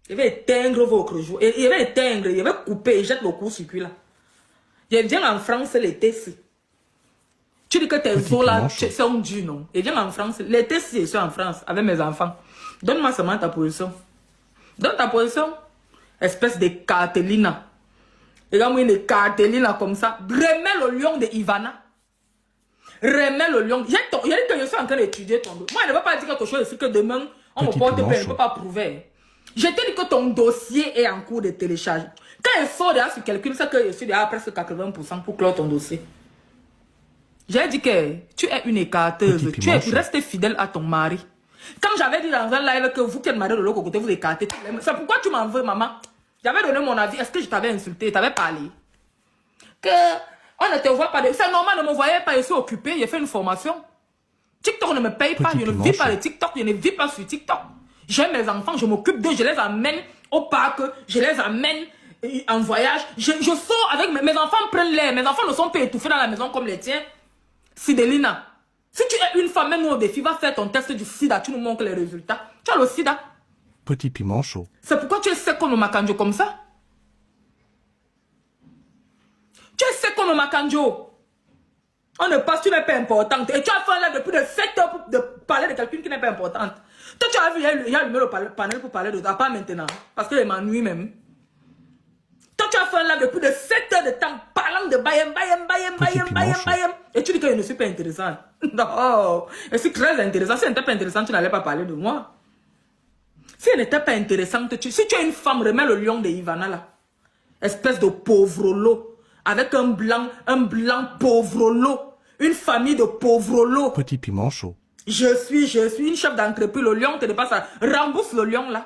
Je vais éteindre vos jours. Et je vais éteindre, je vais couper, jette le court-circuit là. Je viens en France l'été ci. Tu dis que tes os là sont durs, non? Je viens en France, l'été ci, je suis en France avec mes enfants. Donne-moi seulement ta position. Donne ta position. Espèce de cartellina. Regarde-moi une cartellina comme ça. Remets le lion de Ivana. Remets le lion. J'ai dit que je suis en train d'étudier ton dossier. Moi, je ne veux pas dire quelque chose ici que demain, on me porte plainte. Je ne peux pas prouver. Je te dis que ton dossier est en cours de téléchargement. Quand il sort déjà sur quelqu'un, c'est que je suis déjà à presque 80% pour clore ton dossier. J'ai dit que tu es une écarteuse. Tu restes fidèle à ton mari. Quand j'avais dit dans un live que vous qui êtes marié de l'autre côté, vous écartez. C'est pourquoi tu m'en veux, maman. J'avais donné mon avis. Est-ce que je t'avais insulté? Je t'avais parlé. Que on ne te voit pas. C'est normal, ne me voyez pas. Je suis occupée. J'ai fait une formation. TikTok ne me paye pas. Je ne vis pas de TikTok. Je ne vis pas sur TikTok. J'ai mes enfants. Je m'occupe d'eux. Je les amène au parc. Je les amène en voyage. Je sors avec mes enfants. Prennent l'air. Mes enfants ne sont pas étouffés dans la maison comme les tiens. Sidelina. Si tu es une femme, même au défi, va faire ton test du sida, tu nous montres les résultats. Tu as le sida. Petit piment chaud. C'est pourquoi tu es sec comme le macanjo comme ça. Tu es sec comme le macanjo. On ne passe, tu n'es pas importante. Et tu as fait là depuis de 7 heures pour de parler de quelqu'un qui n'est pas importante. Toi, tu as vu, il y a allumé le panel pour parler de toi, pas maintenant. Parce qu'il m'ennuie même. Toi, tu as fait là depuis de 7 heures de temps, parlant de Bayem. Et tu dis que je ne suis pas intéressante. Non, je suis très intéressante. Si elle n'était pas intéressante, tu n'allais pas parler de moi. Si elle n'était pas intéressante, si tu es une femme, remets le lion de Ivana là. Espèce de pauvre lot. Avec un blanc pauvre lot. Une famille de pauvres lots. Petit piment chaud. Je suis une chef d'entreprise. Le lion te dépasse. Rembourse le lion là.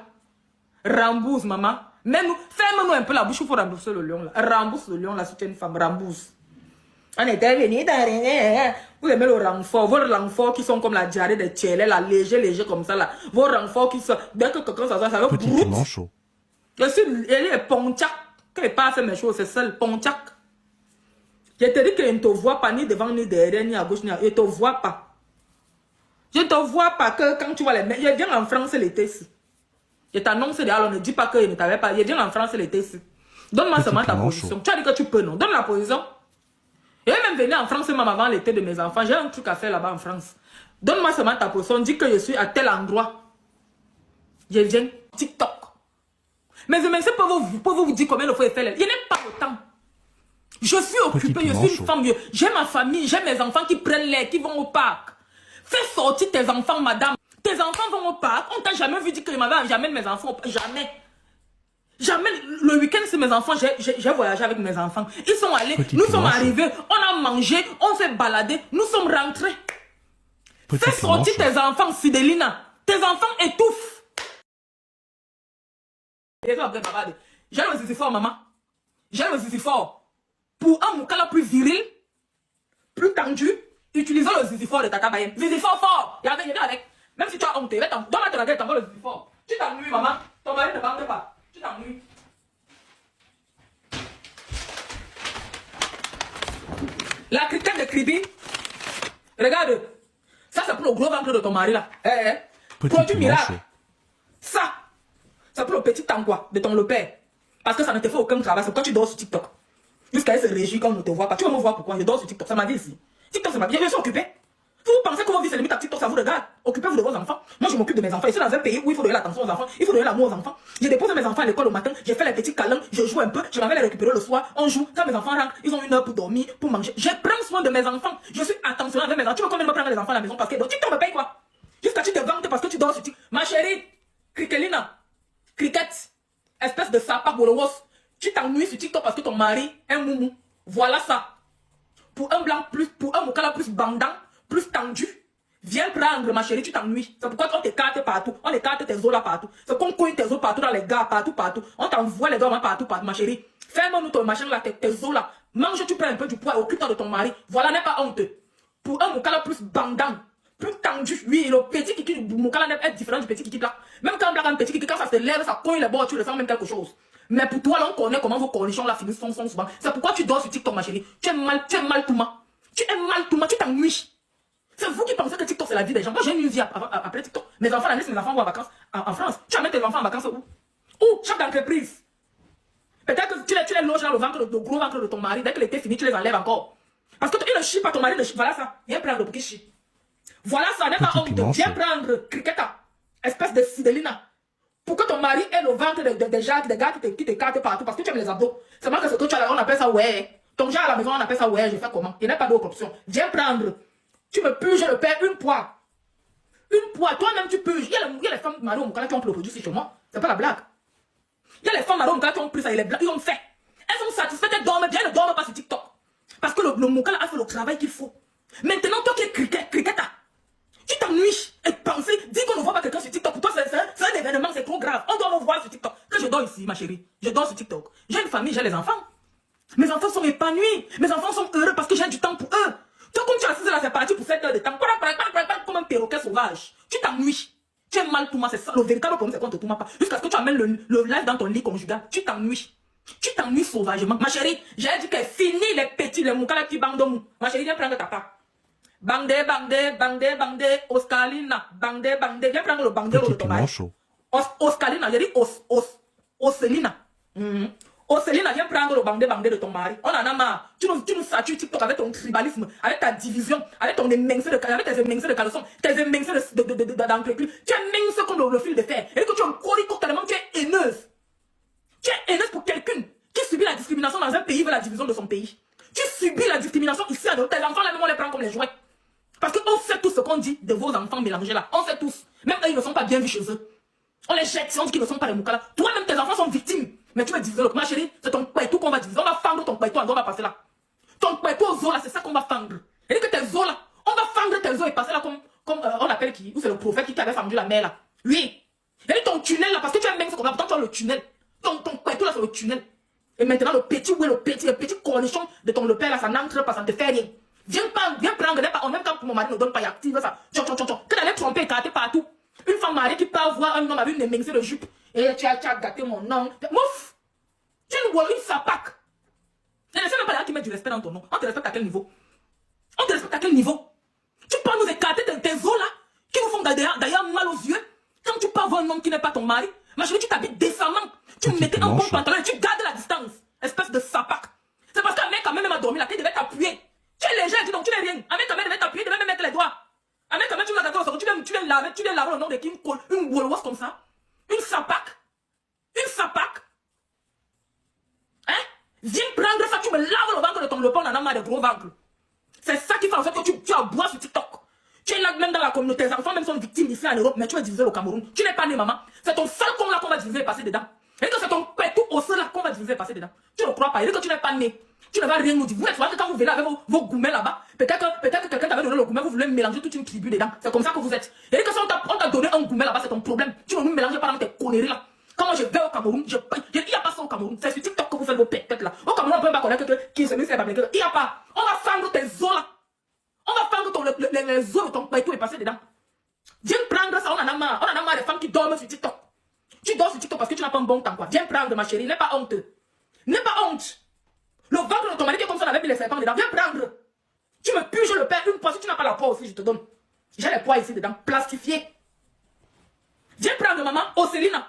Rembourse, maman. Ferme-nous un peu la bouche, il faut rembourser le lion là. Rembourse le lion là si tu es une femme, rembourse. On était venu dans rien. Vous aimez le renfort, vos renforts qui sont comme la diarrhée des tielets, là, léger comme ça là. Vos renforts qui sont. Dès que quelqu'un ça va Petit piment chaud. Je suis, elle est Pontiac. Quand il passe mes choses, c'est seul, Pontiac. Je te dis que je ne te vois pas ni devant, ni derrière, ni à gauche, ni à. Je ne te vois pas. Je ne te vois pas que quand tu vois les mecs. Je viens en France l'été ici. Je t'annonce déjà, on ne dit pas que je ne t'avais pas. Je viens en France l'été ici. Donne-moi seulement ta position. Tu as dit que tu peux, non? Donne la position. Je vais même venir en France même avant l'été de mes enfants. J'ai un truc à faire là-bas en France. Donne-moi seulement ta position. Dis que je suis à tel endroit. Je viens TikTok. Mais je ne sais pas vous dire combien il faut faire. Il n'y a pas le temps. Je suis occupée, je suis une femme. J'ai ma famille, j'ai mes enfants qui prennent l'air, qui vont au parc. Fais sortir tes enfants, madame. Tes enfants vont au parc. On t'a jamais vu dire que j'amène mes enfants au parc. Jamais. Jamais. Le week-end, c'est mes enfants. J'ai voyagé avec mes enfants. Ils sont allés. Nous sommes arrivés. On a mangé. On s'est baladé. Nous sommes rentrés. Fais sortir tes enfants, Sidelina. Tes enfants étouffent. J'ai le zizi fort, maman. J'ai le zizi fort. Pour un moukala plus viril, plus tendu, utilisons le zizi fort de Tata Bayem. Zizi fort. Il y avait avec. Même si tu as honte, donne-moi ta baguette, t'envoies le zizi fort. Tu t'ennuies, maman. Ton mari ne bande pas. Tu t'ennuies. La critique de Kribi. Regarde. Ça, c'est pour le gros ventre de ton mari, là. Produit miracle. Ça. C'est pour le petit tangois de ton le père. Parce que ça ne te fait aucun travail. C'est quand tu dors sur TikTok. Jusqu'à elle se réjouit quand on ne te voit pas. Tu vas me voir pourquoi je dors sur TikTok. Ça m'a dit ici. TikTok, c'est ma vie. Je suis occupé. Vous pensez que vos vies se limitent à TikTok, ça vous regarde. Occupez-vous de vos enfants. Moi, je m'occupe de mes enfants. Ici, dans un pays où il faut donner l'attention aux enfants. Il faut donner l'amour aux enfants. Je dépose mes enfants à l'école au matin. Je fais les petits câlins. Je joue un peu. Je m'en vais les récupérer le soir. On joue. Quand mes enfants rentrent, ils ont 1 heure pour dormir, pour manger. Je prends soin de mes enfants. Je suis attentionné avec mes enfants. Tu veux quand même me prendre les enfants à la maison parce que TikTok me paye quoi? Jusqu'à tu te vantes parce que tu dors sur TikTok. Ma chérie, Criquelina, Cricket, espèce de sapin bolos. Tu t'ennuies sur TikTok parce que ton mari est un moumou. Voilà ça. Pour un blanc plus, pour un mokala plus bandant, plus tendu. Viens prendre, ma chérie, tu t'ennuies. C'est pourquoi on t'écarte partout. On écarte tes os là partout. C'est qu'on cogne tes os partout dans les gars, partout. On t'envoie les doigts partout, ma chérie. Ferme-nous ton machin là, tes os là. Mange, tu prends un peu du poids et occupe-toi de ton mari. Voilà, n'est pas honte. Pour un mokala plus bandant, plus tendu. Oui, le petit kiki du mokala est différent du petit kiki là. Même quand un petit kiki, quand ça se lève, ça cogne les bords, tu le sens même quelque chose. Mais pour toi, là, on connaît comment vos cornichons là finissent sont souvent. C'est pourquoi tu dors sur TikTok, ma chérie. Tu es mal Touma. Tu t'ennuies. C'est vous qui pensez que TikTok c'est la vie des gens. Moi j'ai une vie après TikTok. Mes enfants, la laisse mes enfants vont en vacances en France. Tu amènes tes enfants en vacances où? Où? chef d'entreprise. Peut-être que tu les loges dans le ventre, le gros ventre de ton mari. Dès que l'été fini, tu les enlèves encore. Parce que tu ne chies pas ton mari, ne chie. Voilà ça. Viens prendre pour qui chie. Voilà ça, n'est pas honte. Viens prendre criqueta, espèce de sidélina. Pour que ton mari ait le ventre des gens, des gars qui te cartent partout. Parce que tu aimes les abdos. C'est moi que ce que tu as là, on appelle ça ouais. Ton genre à la maison, on appelle ça ouais. Je fais comment? Il n'y a pas d'autre option. Viens prendre. Tu me puges le père une poire. Une poire. Toi-même, tu puges. Il y a les femmes marron qui ont produit chez moi. C'est pas la blague. Il y a les femmes marron qui ont pris ça, ils ont fait. Elles sont satisfaites, elles dorment bien, elles ne dorment pas sur TikTok. Parce que le Moukala a fait le travail qu'il faut. Maintenant, toi qui es criqueta, tu t'ennuies et penser, dis qu'on ne voit pas quelqu'un sur TikTok. Pour toi, c'est un événement, c'est trop grave. On doit me voir sur TikTok. Que je dors ici, ma chérie. Je dors sur TikTok. J'ai une famille, j'ai les enfants. Mes enfants sont épanouis. Mes enfants sont heureux parce que j'ai du temps pour eux. Toi, comme tu as assisté là, c'est parti pour 7 heures de temps. Comme un perroquet sauvage. Tu t'ennuies. Tu es mal pour moi, c'est ça. Le véritable problème, c'est qu'on ne te tourne pas. Jusqu'à ce que tu amènes le live dans ton lit conjugal. Tu t'ennuies. Tu t'ennuies sauvagement. Ma chérie, j'ai dit que fini les petits, les moukala qui bandent de mou. Ma chérie, viens prendre ta part. Bandé, Oscarina. Bandé. Viens prendre le bandé de ton mari. Oscarina, j'ai dit Oselina. Oselina, viens prendre le bandé de ton mari. On en a marre. Tu nous satures TikTok avec ton tribalisme, avec ta division, avec ton émince de caleçon, tes éminces d'entreprise. Tu es mince comme le fil de fer. Et que tu es colique tellement tu es haineuse. Tu es haineuse pour quelqu'un qui subit la discrimination dans un pays vers la division de son pays. Tu subis la discrimination ici à tes enfants, là même on les prend comme les jouets. Parce qu'on sait tout ce qu'on dit de vos enfants mélangés là. On sait tous. Même eux, ils ne sont pas bien vus chez eux. On les jette, on dit qu'ils ne sont pas les moukala. Toi-même, tes enfants sont victimes. Mais tu veux diviser. Ma chérie, c'est ton païtou qu'on va diviser. On va fendre ton païtou, on va passer là. Ton païtou aux os là, c'est ça qu'on va fendre. Et que tes os là, on va fendre tes os et passer là comme on appelle qui? Ou c'est le prophète qui avait fendu la mer là. Oui. Et ton tunnel là, parce que tu as même ce qu'on a, pourtant tu as le tunnel. Ton païtou là, c'est le tunnel. Et maintenant, le petit cornichon de ton père là, ça n'entre pas, ça ne te fait rien. Viens prendre, en même temps que mon mari ne donne pas, il active ça. Que d'aller tromper, écarter partout. Une femme mariée qui part voir un homme avec une émincée de jupe. Et tu as gâté mon nom. Mouf! Tu nous vois une sapac. Et ne sais même pas là qui met du respect dans ton nom. On te respecte à quel niveau? On te respecte à quel niveau? Tu peux nous écarter tes os là, qui nous font d'ailleurs mal aux yeux. Quand tu pars voir un homme qui n'est pas ton mari, ma chérie, tu t'habilles décemment. Tu mettais un bon pantalon et tu gardes la distance. Espèce de sapac. C'est parce qu'un mec quand même a dormi là, qu'il devait t'appuyer. Tu es léger, donc tu n'es rien. Un mec quand même devait t'appuyer, devait même mettre les doigts. Un mec quand même, tu viens laver le nom de qui une wolwas comme ça. Une sapac. Une sapac. Hein? Viens prendre ça, tu me laves le ventre de ton lepon, on en a marre de gros ventre. C'est ça qui fait en sorte que tu aboies sur TikTok. Tu es là même dans la communauté, tes enfants même sont victimes ici en Europe, mais tu vas diviser le Cameroun. Tu n'es pas né maman. C'est ton seul con là qu'on va diviser et passer dedans. Et que c'est ton pétou osseux là qu'on va diviser et passer dedans. Tu ne crois pas, et que tu n'es pas né. Tu ne vas rien nous dire. Vous êtes que quand vous venez avec vos gourmets là-bas, peut-être que quelqu'un t'avait donné le gourmet, vous voulez mélanger toute une tribu dedans. C'est comme ça que vous êtes. Et que si on t'a donné un gourmet là-bas, c'est ton problème. Tu ne nous mélanges pas dans tes conneries là. Quand moi je vais au Cameroun, il n'y a pas ça au Cameroun. C'est sur TikTok que vous faites vos pétettes là. Au Cameroun, on ne peut pas connaître quelqu'un qui se met sur la blague. Il n'y a pas. On va fendre tes os là. On va fendre les os de ton païtou et passer dedans. Viens prendre ça, on en a marre. On en a marre des femmes qui dorment sur TikTok. Tu dors sur TikTok parce que tu n'as pas un bon temps quoi. Viens prendre ma chérie, n'aie pas honte. N'aie pas honte. Le ventre de ton mari qui est comme ça, on avait mis les serpents dedans. Viens prendre. Tu me puges le père une fois. Si tu n'as pas la poids aussi, je te donne. J'ai les poids ici dedans, plastifiés. Viens prendre maman, Oselina.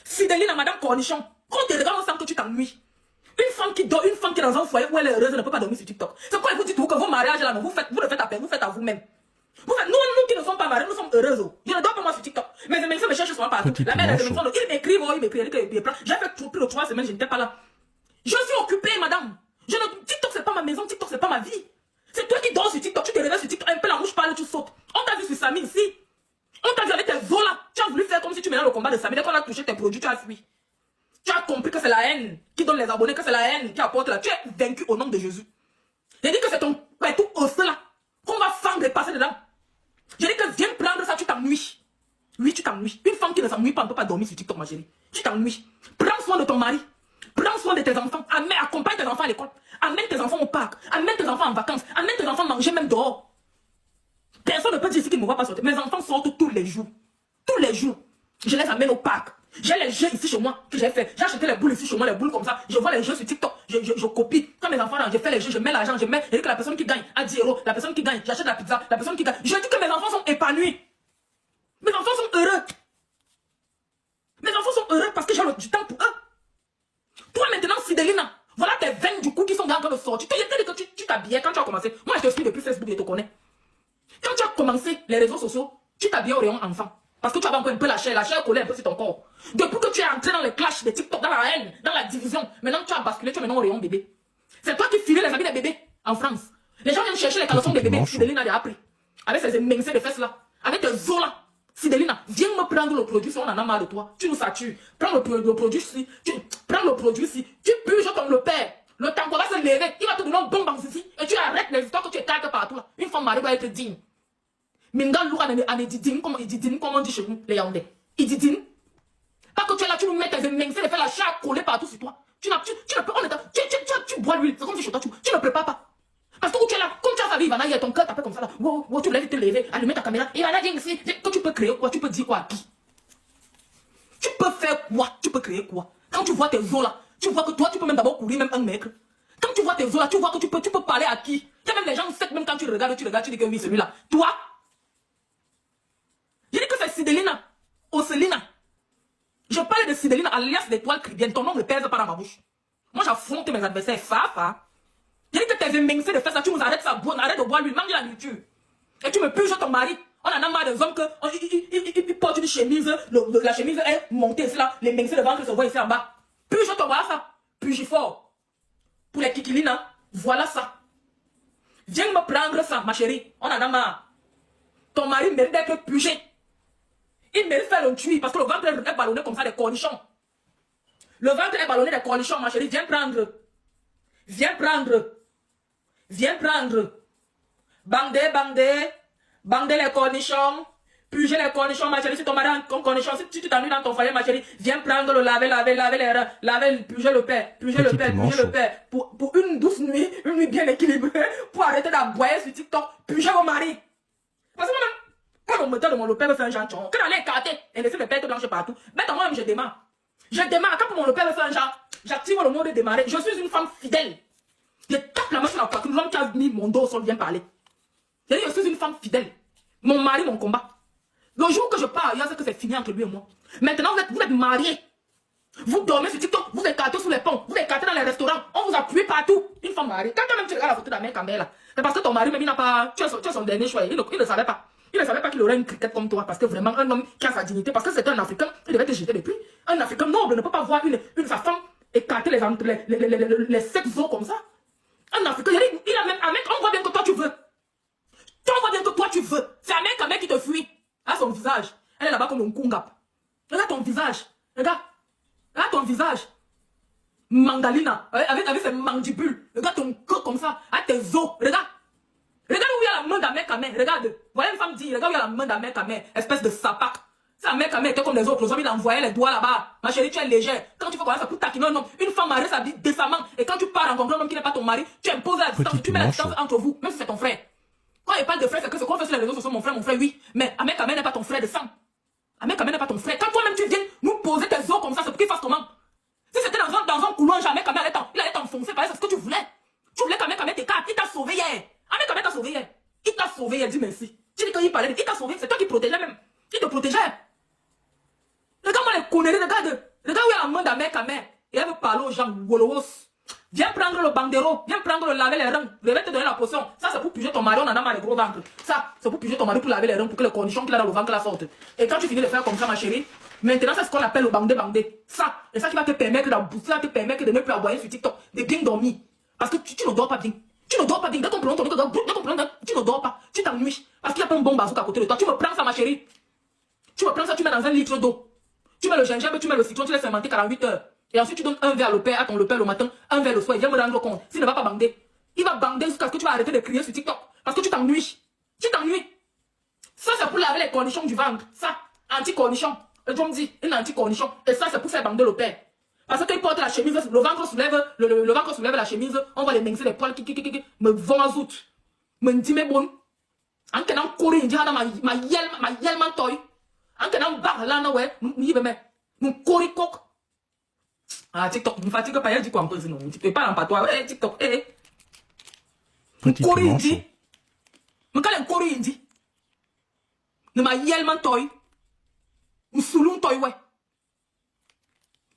Sidélina, madame Cornichon. Quand tu regardes, on sent que tu t'ennuies. Une femme qui dort, une femme qui est dans un foyer où elle est heureuse, elle ne peut pas dormir sur TikTok. C'est quoi vous dites que vos mariages là, non, vous le faites à peine, vous faites à vous-même. Nous qui ne sommes pas mariés, nous sommes heureuses. Je ne dors pas moi sur TikTok. Mais les médecins me cherchent souvent partout. La mère des médecins, ils m'écrivent, j'ai fait plus de 3 semaines, je n'étais pas là. Je suis occupée, madame. TikTok, c'est pas ma maison, TikTok, c'est pas ma vie. C'est toi qui dors sur TikTok, tu te réveilles sur TikTok, un peu la mouche parle, tu sautes. On t'a vu sur Samy ici. On t'a vu avec tes os là. Tu as voulu faire comme si tu menais le combat de Samy. Dès qu'on a touché tes produits, tu as fui. Tu as compris que c'est la haine qui donne les abonnés, que c'est la haine qui apporte là. Tu es vaincu au nom de Jésus. J'ai dit que c'est ton pétou osseux là qu'on va fendre et passer dedans. J'ai dit que viens prendre ça, tu t'ennuies. Oui, tu t'ennuies. Une femme qui ne s'ennuie pas ne peut pas dormir sur TikTok, ma chérie. Tu t'ennuies. Prends soin de ton mari. Prends soin de tes enfants. Accompagne tes enfants à l'école. Amène tes enfants au parc. Amène tes enfants en vacances. Amène tes enfants manger même dehors. Personne ne peut dire ici qu'ils ne vont pas sortir. Mes enfants sortent tous les jours. Tous les jours. Je les amène au parc. J'ai les jeux ici chez moi que j'ai fait. J'ai acheté les boules ici chez moi, les boules comme ça. Je vois les jeux sur TikTok. Je copie. Quand mes enfants là, je fais les jeux, je mets l'argent, je mets. Et que la personne qui gagne a 10 €. La personne qui gagne, j'achète la pizza. La personne qui gagne. Je dis que mes enfants sont épanouis. Mes enfants sont heureux. Mes enfants sont heureux parce que j'ai du temps pour eux. Toi maintenant, Sidelina, voilà tes veines du cou qui sont en train de sortir. Tu t'habillais quand tu as commencé. Moi, je te suis depuis Facebook, je te connais. Quand tu as commencé les réseaux sociaux, tu t'habillais au rayon enfant. Parce que tu avais encore un peu la chair collée un peu sur ton corps. Depuis que tu es entré dans les clashs des TikTok, dans la haine, dans la division, maintenant tu as basculé, tu es maintenant au rayon bébé. C'est toi qui filais les habits des bébés en France. Les gens viennent chercher les caleçons des bébés. Sidelina a appris. Avec ces émincés de fesses là. Avec tes os là. Sidelina, viens me prendre le produit si on en a marre de toi. Tu nous satures. Prends le produit ici. Prends le produit ici. Tu puges comme le père. Le tango va se lever. Il va te donner un bon bang ici. Et tu arrêtes les histoires que tu écartes partout là. Une femme mariée doit être digne. Minga Loura en Edidine, comme on dit chez nous, les Yaoundais. Edidine. Pas que tu es là, tu nous mets tes émincés de faire la chair collée partout sur toi. Tu ne peux pas. Tu bois l'huile. C'est comme si chez toi, tu ne prépares pas. Parce que tu es là, comme tu as sa vie, Ivana, il y a ton cœur tapé comme ça là. Wow, tu voulais te lever, allumer ta caméra. Et Ivana, viens ici. Quand tu peux créer quoi, tu peux dire quoi à qui? Tu peux faire quoi? Tu peux créer quoi? Quand tu vois tes os là, tu vois que toi, tu peux même d'abord courir, même un mètre. Quand tu vois tes os là, tu vois que tu peux parler à qui? Il y a même les gens secs, même quand tu regardes, tu dis que oui, celui-là. Toi? Je dis que c'est Sidelina, Ocelina. Je parle de Sidelina, alias d'étoile cribienne. Ton nom ne pèse pas dans ma bouche. Moi, j'affronte mes adversaires. Fa. Je dis que tes émincés de fesses là, tu nous arrêtes ça, on arrête de boire l'huile, mange la nourriture. Et tu me puges ton mari. On en a marre des hommes ils portent une chemise, la chemise est montée ici là, les émincés de ventre se voient ici en bas. Puge ton, voilà ça. Puge fort. Pour les kikilina, voilà ça. Viens me prendre ça, ma chérie. On en a marre. Ton mari mérite d'être pugé. Il mérite de faire le tuer parce que le ventre est ballonné comme ça des cornichons. Le ventre est ballonné des cornichons, ma chérie. Viens prendre. Viens prendre. Viens prendre. Bandez les cornichons. Puger les cornichons, ma chérie. Si ton mari a un cornichon, si tu t'ennuies dans ton foyer, ma chérie, viens prendre le laver les reins, puger le père. Pour une douce nuit, une nuit bien équilibrée, pour arrêter d'aboyer sur TikTok, puger mon mari. Parce que moi-même, quand le moteur de mon père me fait un genre, quand on allait écarter et laisser mes pertes blanches partout, maintenant moi-même je démarre. Quand mon père me fait un genre, j'active le mode de démarrer. Je suis une femme fidèle. Je tape la main sur la poitrine, l'homme qui a mis mon dos au sol vient parler. Je suis une femme fidèle. Mon mari, mon combat. Le jour que je pars ailleurs, c'est que c'est fini entre lui et moi. Maintenant, vous êtes mariés. Vous dormez sur TikTok, vous écartez sous les ponts, vous écartez dans les restaurants, on vous appuie partout. Une femme mariée. Quand même tu regardes la photo de la mère Campbell là, c'est parce que ton mari, même il n'a pas. Tu es son dernier choix. Il ne savait pas. Il ne savait pas qu'il aurait une criquette comme toi. Parce que vraiment, un homme qui a sa dignité, parce que c'est un Africain, il devait te jeter depuis. Un Africain noble ne peut pas voir sa femme écarter les sept os comme ça. Un Africain, il a même. On voit bien que toi tu veux. On voit bien que toi tu veux. C'est la mère Campbell qui te fuit. Regarde son visage. Elle est là-bas comme un kungap. Regarde ton visage. Regarde ton visage. Mangalina. Avec ses mandibules. Regarde ton corps comme ça. Avec tes os. Regarde. Regarde où il y a la main d'Amé Kamé. Regarde. Voilà une femme dit. Regarde où il y a la main d'Amé Kamé. Espèce de sapac. Si Amé Kamé était comme les autres hommes, il envoyait les doigts là-bas. Ma chérie, tu es légère. Quand tu fais quoi ça pour taquiner un homme. Une femme mariée s'habille décemment. Et quand tu pars rencontrer un homme qui n'est pas ton mari, tu imposes la distance. Tu mets la distance entre vous. Même si c'est ton frère. Quand il parle de frère, c'est que ce qu'on fait sur les réseaux sociaux, mon frère, oui. Mais Amé Kamé n'est pas ton frère de sang. Amé Kamé n'est pas ton frère. Quand toi-même tu viens nous poser tes os comme ça, c'est pour qu'il fasse comment? Si c'était dans un couloir, Amé Kamé il allait t'enfoncer. C'est ce que tu voulais. Tu voulais qu'Amé Kamé t'écarte. Il t'a sauvé hier. Amé Kamé t'a sauvé hier. Il t'a sauvé hier, dis merci. Tu dis qu'il parlait, il t'a sauvé. C'est toi qui protégeais même. Il te protégeait. Regarde-moi les conneries, regarde où il y a la main d'Amé Kamé. Et elle veut parler aux gens, Wolowos. Viens prendre le bandero, viens prendre le laver les reins. Je vais te donner la potion. Ça, c'est pour puger ton mari, on en a marre les gros ventres. Ça, c'est pour puger ton mari pour laver les reins, pour que les cornichons qu'il a dans le ventre la sortent. Et quand tu finis de faire comme ça, ma chérie, maintenant, c'est ce qu'on appelle le bandé. Ça, et ça qui va te permettre d'aboutir, ça te permettre de ne plus aboyer sur TikTok, de bien dormir. Parce que tu ne dors pas bien. Tu ne dors pas bien. Dès qu'on prend ton tu ne dors pas. Tu t'ennuies. Parce qu'il n'y a pas un bon bazooka à côté de toi. Tu me prends ça, ma chérie. Tu me prends ça, tu mets dans un litre d'eau. Tu mets le gingembre, tu mets le citron, tu laisses fermenter 48 heures. Et ensuite, tu donnes un verre à ton le père le matin, un verre le soir. Il vient me rendre compte. S'il ne va pas bander, il va bander jusqu'à ce que tu vas arrêter de crier sur TikTok. Parce que tu t'ennuies. Tu t'ennuies. Ça, c'est pour laver les cornichons du ventre. Ça, anti-cornichon. Le Dieu me dit, une anti-cornichon. Et ça, c'est pour faire bander le père. Parce qu'il porte la chemise, le ventre soulève la chemise. On voit les mecs, les poils qui me vont à zout. Me dit, mais bon. En kenant courir, il dit, ma yel mantoy. En kenant barre là, ouais, nous courir coq. Ah, TikTok, me fatigue pas, il dit quoi en plus, non, tu peux pas en patois, TikTok, Petit manchot. Mais quand il courir, il dit, ne m'a yelman toy, ou souloun toy, ouais.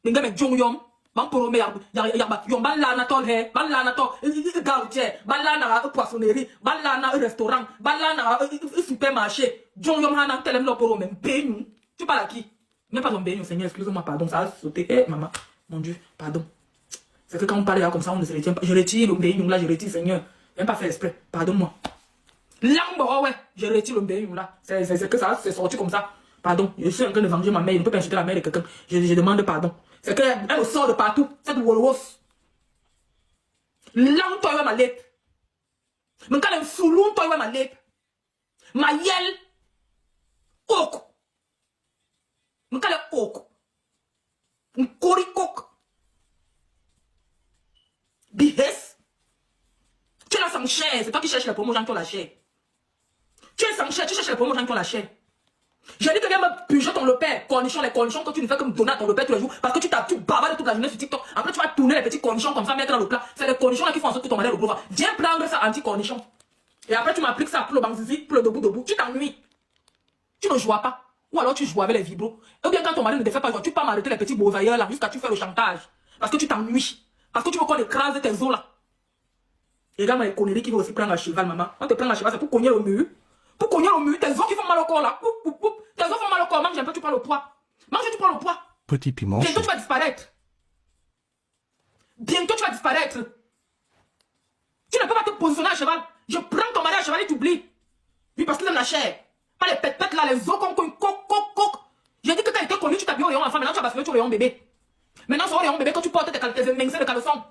Ninga me jong yom. Ban poro me yom ban la na tol he, ban la na tol gautier, ban la na poissonnerie, ban la na restaurant, ban la na supermarché. Jong yom hana telem lo poro me beignou. Tu parles à qui? Même pas ton beignou, Seigneur, excuse-moi, pardon, ça a sauté. Eh maman, mon Dieu, pardon. C'est que quand on parle là comme ça, on ne se retient pas. Je retire le beignou là, je retire, Seigneur. Je n'ai pas fait exprès, pardonne-moi. Lambo, ouais, je retire le beignou là. C'est que ça, c'est sorti comme ça. Pardon, je suis en train de venger ma mère, je ne peux pas insulter la mère de quelqu'un. Je demande pardon. C'est qu'elle me sort de partout, cette wolwos. Lang toi ma lep. Mais quand elle souloun toi ma lep. Ma yel. Ok. Mais quand elle ok. Un korikok. Bihes. Tu es là sans chair, c'est toi qui cherches les promos gens qui ont la chair. Tu es sans chair, tu cherches les promos gens qui ont la chair. J'ai dit que viens me puger ton lepère, cornichon, les cornichons que tu ne fais que me donner à ton lepère tous les jours parce que tu bavardes toute la journée sur TikTok. Après tu vas tourner les petits cornichons comme ça, mettre dans le plat. C'est les cornichons là qui font en sorte que ton mari le gros va. Viens prendre ça anti-cornichon. Et après tu m'appliques ça pour le banzizi, pour le debout. Tu t'ennuies. Tu ne joues pas. Ou alors tu joues avec les vibros. Ou bien quand ton mari ne te fait pas jouer, tu peux m'arrêter les petits beauvailleurs là jusqu'à tu fais le chantage. Parce que tu t'ennuies. Parce que tu veux qu'on écrase tes os là. Et regarde les conneries qui vont aussi prendre à cheval, maman. On te prend à cheval, c'est pour cogner le mur. Pour cogner le mur, tes os qui font mal au corps là. Tes os font mal au corps, mange un peu, tu prends le poids. Mange, tu prends le poids. Petit piment. Bientôt tu vas disparaître. Bientôt tu vas disparaître. Tu ne peux pas te positionner à cheval. Je prends ton mari à cheval et tu oublies. Oui, parce qu'il aime la chair. Pas les pètes là, les os comme coq. J'ai dit que quand tu étais connu, tu t'habilles au rayon enfant. Maintenant tu vas basculer au rayon bébé. Maintenant c'est au rayon bébé que tu portes tes émincés de caleçon.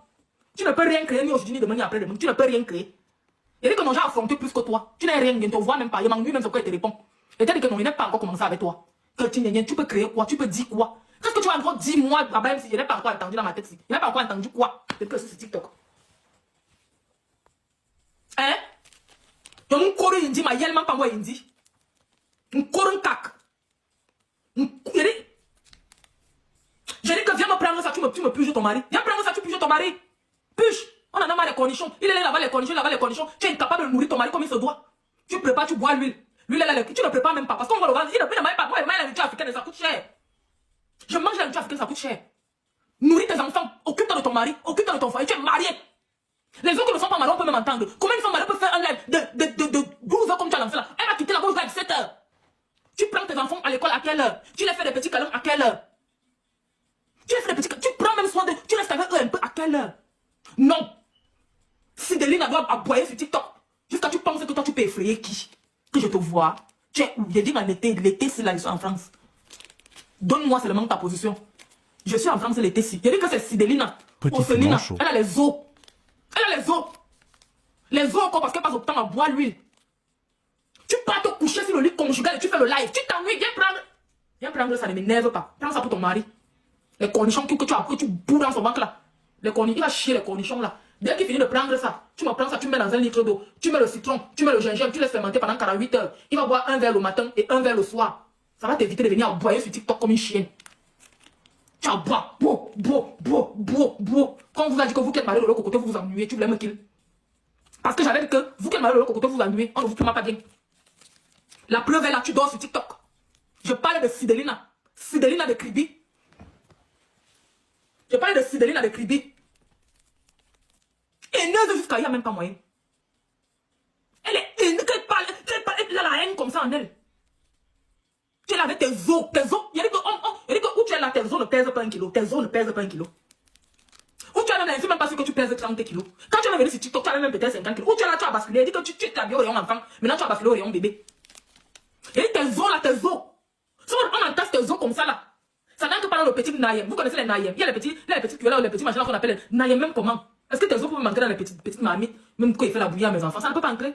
Tu ne peux rien créer ni aujourd'hui ni demain ni après demain. Tu ne peux rien créer. Il dit que non, j'ai affronté plus que toi. Tu n'as rien, il ne te voit même pas. Il m'ennuie même ce qu'il te répond. Et tu dit que non, il n'a pas encore commencé avec toi. Que tu peux créer quoi? Tu peux dire quoi? Qu'est-ce que tu as encore dit moi, même si je n'ai pas encore entendu dans ma tête? Il n'a pas encore entendu quoi? Depuis que c'est TikTok. Hein? Il y a mon corps, il dit, ma yelle, même pas moi, il dit. Mon corps, un cac. J'ai dit que viens me prendre ça, tu me puges ton mari. Viens prendre ça, tu puges ton mari. Puge. On en a marre les cornichons. Il est là, là-bas les cornichons, là-bas les cornichons. Tu es incapable de nourrir ton mari comme il se doit. Tu prépares, tu bois l'huile. L'huile là, tu ne prépares même pas. Parce qu'on va le vendre. Il ne mange pas. Moi, la nourriture africaine, ça coûte cher. Je mange la nourriture africaine, ça coûte cher. Nourris tes enfants. Occupe-toi de ton mari. Occupe-toi de ton foyer. Tu es marié. Les autres qui ne sont pas mariés, on peut même entendre. Comment une femme mariée peut faire un live de 12 heures comme tu as lancé là? Elle va quitter la bouche à 17 heures. Tu prends tes enfants à l'école à quelle heure? Tu les fais des petits câlins à quelle heure? Tu les fais des petits câlins. Tu prends même soin de. Tu restes avec eux un peu à quelle heure? Non. Sideline doit aboyer sur TikTok. Jusqu'à tu penses que toi tu peux effrayer qui? Que je te vois. Tu es où? J'ai dit en été. L'été c'est là, je suis en France. Donne-moi seulement ta position. Je suis en France l'été ci. J'ai dit que c'est Sidelina. Ocelina. Elle a les os. Elle a les os. Les os encore parce qu'elle passe autant à boire l'huile. Tu pars te coucher sur le lit conjugal et tu fais le live. Tu t'ennuies. Viens prendre ça, ne m'énerve pas. Prends ça pour ton mari. Les cornichons que tu as pris, tu bourres dans son ventre là. Les cornichons, il va chier les cornichons là. Dès qu'il finit de prendre ça, tu me prends ça, tu mets dans un litre d'eau. Tu mets le citron, tu mets le gingembre, tu laisses fermenter pendant 48 heures. Il va boire un verre le matin et un verre le soir. Ça va t'éviter de venir aboyer sur TikTok comme une chienne. Tu vas boire, boire. Quand on vous a dit que vous qui êtes marié de l'autre côté, vous vous ennuyez, tu voulais me kill. Parce que j'avais dit que vous qui êtes marié de l'autre côté, vous vous ennuyez, on ne vous filme pas bien. La preuve est là, tu dors sur TikTok. Je parle de Sidelina. Sidelina de Kribi. Je parle de Sidelina de Kribi. Haineuse jusqu'à il n'y a même pas moyen. Elle est haineuse, elle a la haine comme ça en elle. Tu es là avec tes os. Il y a dit que où tu es là, tes os ne pèsent pas 1 kilo. Tes os ne pèsent pas 1 kilo. Où tu es là, je ne sais même pas sûr que tu pèses 30 kilos. Quand tu es venu sur TikTok, tu as même peut-être 50 kilos. Où tu es là, tu as basculé. Il dit que tu t'es habillé au rayon enfant. Maintenant, tu as basculé au rayon bébé. Il dit tes os là, tes os. Si on entasse tes os comme ça là, ça n'a que parler le petit Nayem. Vous connaissez les Nayem. Il y a les petits cuillères, les petits machins qu'on appelle les Nayem, même comment. Est-ce que tes os peuvent m'entrer dans les petites marmites, même quand il fait la bouillie à mes enfants? Ça ne peut pas entrer.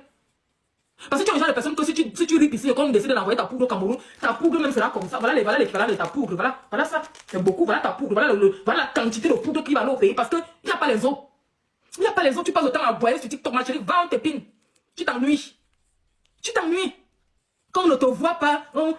Parce que tu es le genre de personne que si tu ripes ici et qu'on décide d'envoyer ta poudre au Cameroun, ta poudre même sera comme ça. Voilà l'équivalent de ta poudre. Voilà ça. C'est beaucoup. Voilà ta poudre. Voilà la quantité de poudre qui va aller au pays. Parce qu'il n'y a pas les os. Il n'y a pas les os. Tu passes le temps à boire sur TikTok, ma chérie. Va, on t'épine. Tu t'ennuies. Quand on ne te voit pas, on